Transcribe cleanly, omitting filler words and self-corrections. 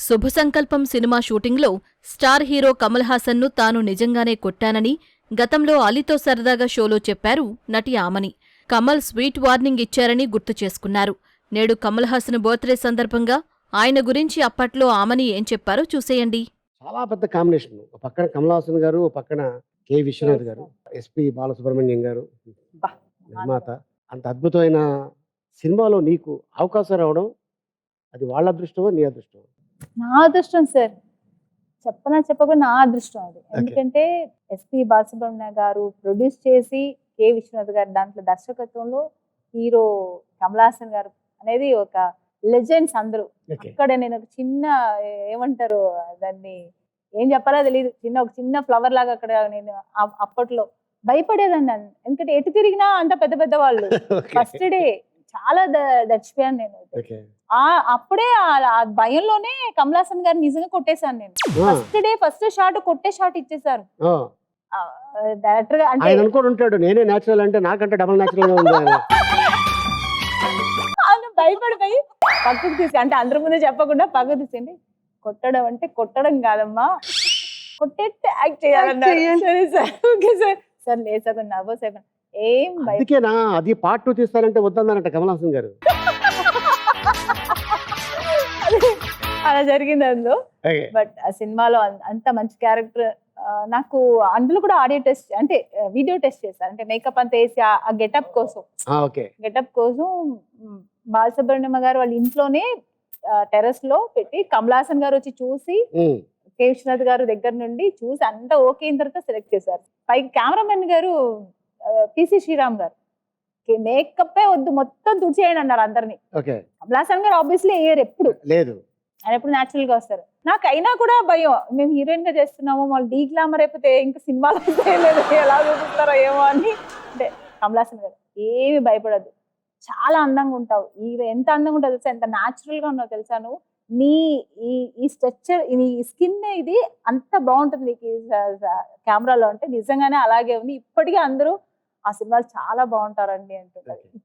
శుభ సంకల్పం సినిమా షూటింగ్లో స్టార్ హీరో కమల్ హాసన్ను తాను నిజంగానే కొట్టానని గతంలో అలీతో సరదాగా షోలో చెప్పారు నటి ఆమని. కమల్ స్వీట్ వార్నింగ్ ఇచ్చారని గుర్తు చేసుకున్నారు. నేడు కమల్ హాసన్ బర్త్డే సందర్భంగా ఆయన గురించి అప్పట్లో ఆమని ఏం చెప్పారో చూసేయండి. చాలా పెద్ద కాంబినేషన్. ఒక పక్కన కమల్ హాసన్ గారు, ఒక పక్కన కె విశ్వనాథ్ గారు, ఎస్పి బాలసుబ్రహ్మణ్యం గారు, నిర్మాత. అంత అద్భుతమైన సినిమాలో నీకు అవకాశం రావడం అది వాళ్ళ అదృష్టమా, నీ అదృష్టమా? నా అదృష్టం సార్, చెప్పకుండా నా అదృష్టం అది. ఎందుకంటే ఎస్పి బాలసుబ్రహ్మణ్య గారు ప్రొడ్యూస్ చేసి కె విశ్వనాథ్ గారు దాంట్లో దర్శకత్వంలో హీరో కమల్ హాసన్ గారు అనేది ఒక లెజెండ్స్ అందరూ. అక్కడ నేను ఒక చిన్న ఏమంటారు దాన్ని, ఏం చెప్పాలో తెలియదు, ఒక చిన్న ఫ్లవర్ లాగా అక్కడ నేను అప్పట్లో భయపడేదాన్ని. ఎందుకంటే ఎటు తిరిగినా అంత పెద్ద పెద్ద వాళ్ళు. ఫస్ట్ డే చాలా దర్చిపోయాను నేను. అప్పుడే ఆ భయంలోనే కమల్ హాసన్ గారు నిజంగా కొట్టేశాను నేను. ఫస్ట్ షాట్ కొట్టే షాట్ ఇచ్చేసారు డైరెక్టర్ గా. అంటే అనుకుంటాడు నేనే నేచురల్ అంటే నాకంటే డబుల్ నేచురల్ గా ఉంది. భయపడిపోయి పక్కకు తీసి, అంటే అందరి ముందే చెప్పకుండా పక్కకు తీసేయండి, కొట్టడం అంటే కొట్టడం కాదమ్మా, కొట్టేట్టు యాక్ట్ చేయాలన్నారు. సరే సార్, ఓకే సార్. సార్ లేసకుండా నర్వస్ అయిపోయినా. ఏం అందుకేనా అది పార్ట్ 2 తీస్తారంటే వద్దన్నారంట కమల్ హాసన్ గారు. అలా జరిగింది అందులో. బట్ ఆ సినిమాలో అంత మంచి క్యారెక్టర్. నాకు అందులో కూడా ఆడియో టెస్ట్, అంటే వీడియో టెస్ట్ చేశారు. అంటే మేకప్ అంతా వేసి ఆ గెటప్ కోసం బాలసుబ్రహ్మణ్యం గారు వాళ్ళ ఇంట్లోనే టెర్రస్ లో పెట్టి కమల్ హాసన్ గారు వచ్చి చూసి, కె విశ్వనాథ్ గారు దగ్గర నుండి చూసి అంతా ఓకే అయిన తర్వాత సెలెక్ట్ చేశారు. పైకి కెమెరామెన్ గారు పిసి శ్రీరామ్ గారు మేకప్ వద్దు మొత్తం తుడిచేయండి అన్నారు అందరినీ. కమల్ హాసన్ గారు ఆబ్వియస్లీ వేయరు, ఎప్పుడు లేదు, ఆయన ఎప్పుడు న్యాచురల్ గా వస్తారు. నాకైనా కూడా భయం, మేము హీరోయిన్ గా చేస్తున్నాము, వాళ్ళు డీ గ్లామర్ అయిపోతే ఇంకా సినిమాలో చేయలేదు, ఎలా చూపిస్తారో ఏమో అని. అంటే కమల్ హాసన్ గారు ఏమి భయపడద్దు, చాలా అందంగా ఉంటావు, ఎంత అందంగా ఉంటావు తెలుసా, ఎంత న్యాచురల్ గా ఉన్నావు తెలుసా నువ్వు, నీ ఈ స్ట్రక్చర్, నీ స్కిన్ ఇది అంత బాగుంటుంది నీకు కెమెరాలో, అంటే నిజంగానే అలాగే ఉంది. ఇప్పటికీ అందరూ ఆ సినిమాలు చాలా బాగుంటారండి అంటున్నారు.